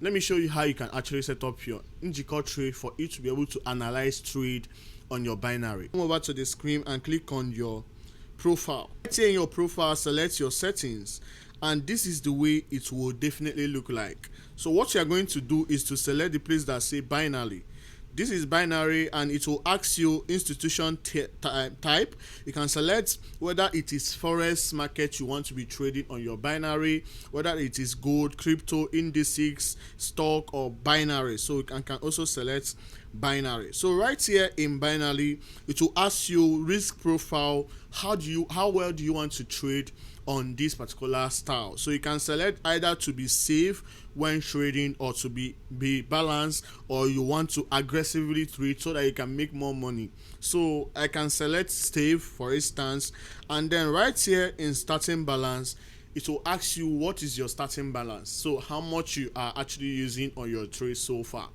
Let me show you how you can actually set up your NjikoTrade for it to be able to analyze trade on your binary. Come over to the screen and click on your profile. Here in your profile, select your settings, and this is the way it will definitely look like. So what you are going to do is to select the place that say binary. This is binary, and it will ask you institution type. You can select whether it is forex market you want to be trading on your binary, whether it is gold, crypto, indices, stock, or binary. So you can also select binary. So right here in binary, it will ask you risk profile. How well do you want to trade on this particular style? So you can select either to be safe when trading, or to be balanced, or you want to aggressively trade so that you can make more money. So I can select safe, for instance, and then right here in starting balance, it will ask you what is your starting balance, so how much you are actually using on your trade so far.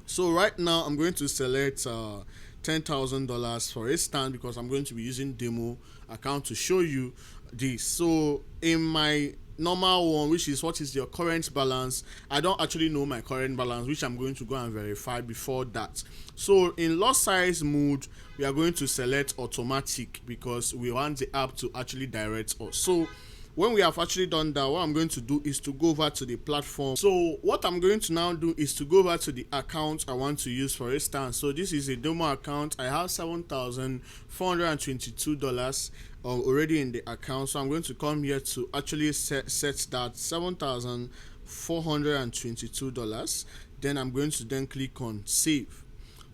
So right now I'm going to select $10,000 for instance, because I'm going to be using demo account to show you this. So in my normal one, which is what is your current balance, I don't actually know my current balance, which I'm going to go and verify before that. So in lot size mode, we are going to select automatic because we want the app to actually direct us. So when we have actually done that, what I'm going to do is to go over to the platform. So what I'm going to now do is to go over to the account I want to use, for instance. So this is a demo account. I have $7,422 already in the account. So I'm going to come here to actually set that $7,422. Then I'm going to then click on save.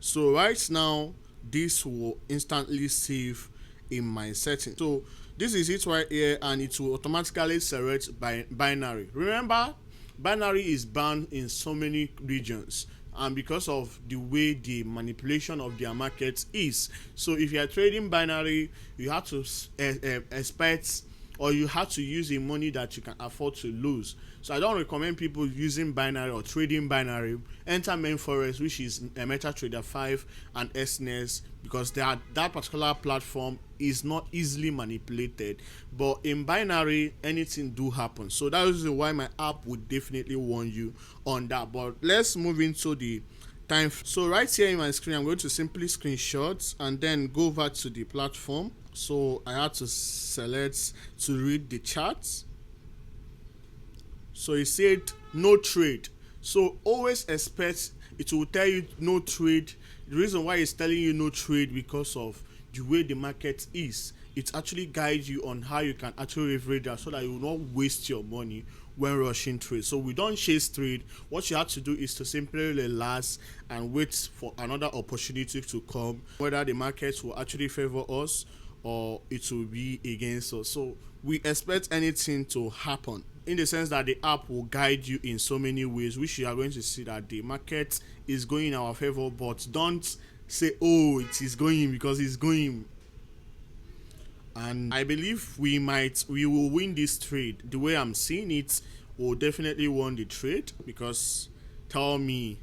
So right now, this will instantly save in my settings. So this is it right here, and it will automatically select binary. Remember, binary is banned in so many regions, and because of the way the manipulation of their market is. So if you are trading binary, you have to expect, or you have to use the money that you can afford to lose. So I don't recommend people using binary or trading binary. Enter main forex, which is MetaTrader 5 and SNES, because that particular platform is not easily manipulated. But in binary, anything do happen. So that is why my app would definitely warn you on that. But let's move into the time. So right here in my screen, I'm going to simply screenshot and then go over to the platform. So I had to select to read the charts. So it said no trade. So always expect it will tell you no trade. The reason why it's telling you no trade, because of the way the market is. It actually guides you on how you can actually leverage that, so that you will not waste your money when rushing trade. So we don't chase trade. What you have to do is to simply relax and wait for another opportunity to come, whether the market will actually favor us or it will be against us. So we expect anything to happen, in the sense that the app will guide you in so many ways, which you are going to see that the market is going in our favor. But don't say, oh, it is going, because it's going. And I believe we will win this trade. The way I'm seeing it, we'll definitely win the trade, because tell me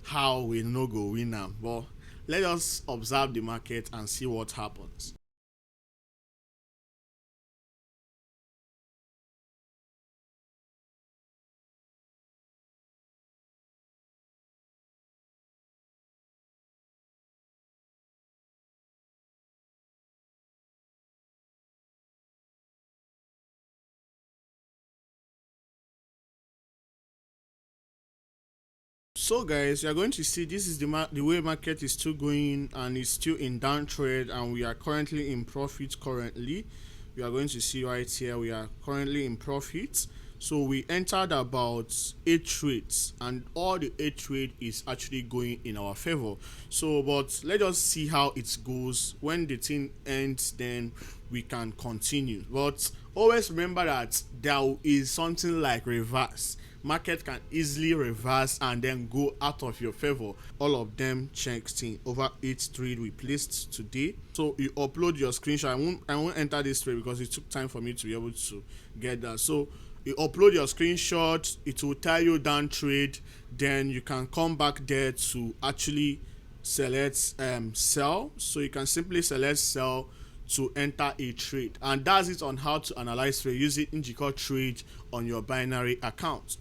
how we no go win now. But let us observe the market and see what happens. So guys, you are going to see this is the way market is still going, and it's still in downtrend, and we are currently in profit. Currently we are going to see right here, we are currently in profit. So we entered about 8 trades, and all the 8 trade is actually going in our favor. So but let us see how it goes. When the thing ends, then we can continue. But always remember that there is something like reverse. Market can easily reverse and then go out of your favor. All of them checked in over 8 trade we placed today. So you upload your screenshot. I won't enter this trade because it took time for me to be able to get that. So you upload your screenshot, it will tell you down trade, then you can come back there to actually select sell. So you can simply select sell to enter a trade, and that's it on how to analyze trade using NjikoTrade on your binary account.